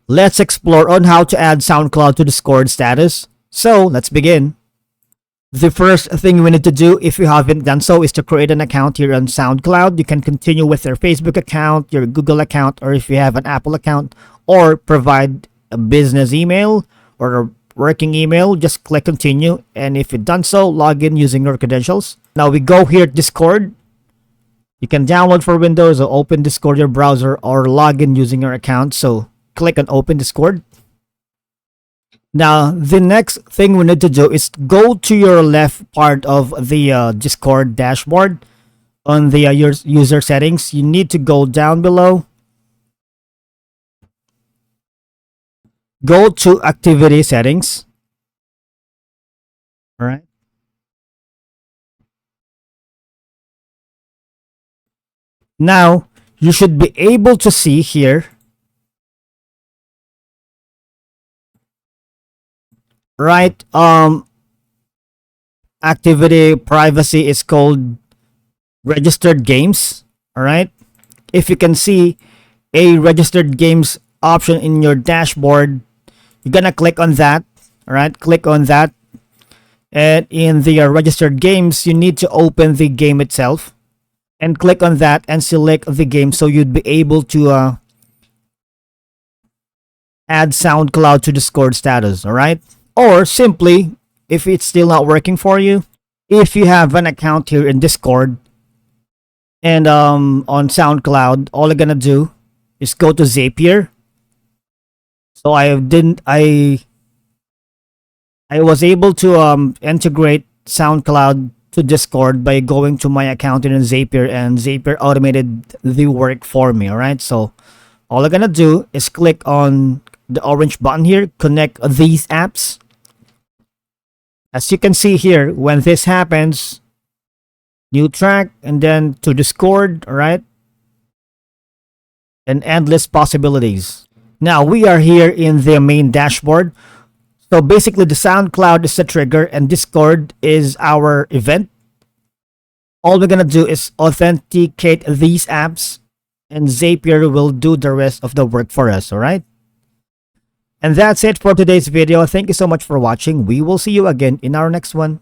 Let's explore on how to add SoundCloud to Discord status. So let's begin. The first thing we need to do, if you haven't done so, is to create an account here on SoundCloud. You can continue with your Facebook account, your Google account, or if you have an Apple account, or provide a business email or a working email. Just click continue, and if you've done so, log in using your credentials. Now we go here to Discord. You can download for Windows or open Discord your browser or log in using your account. So click on open Discord. Now, the next thing we need to do is go to your left part of the Discord dashboard on the user settings. You need to go down below. Go to activity settings. All right. Now, you should be able to see here. Right, activity privacy is called registered games. All right, if you can see a registered games option in your dashboard, you're gonna click on that. All right, click on that, and in the registered games, you need to open the game itself and click on that and select the game, so you'd be able to add SoundCloud to Discord status. All right. Or simply, if it's still not working for you, if you have an account here in Discord and on SoundCloud, all you're gonna do is go to Zapier. So I was able to integrate SoundCloud to Discord by going to my account in Zapier, and Zapier automated the work for me. All right, so all I'm gonna do is click on the orange button here, connect these apps. As you can see here, when this happens, new track, and then to Discord, all right, and endless possibilities. Now we are here in the main dashboard. So basically the SoundCloud is the trigger and Discord is our event. All we're gonna do is authenticate these apps, and Zapier will do the rest of the work for us. All right. And that's it for today's video. Thank you so much for watching. We will see you again in our next one.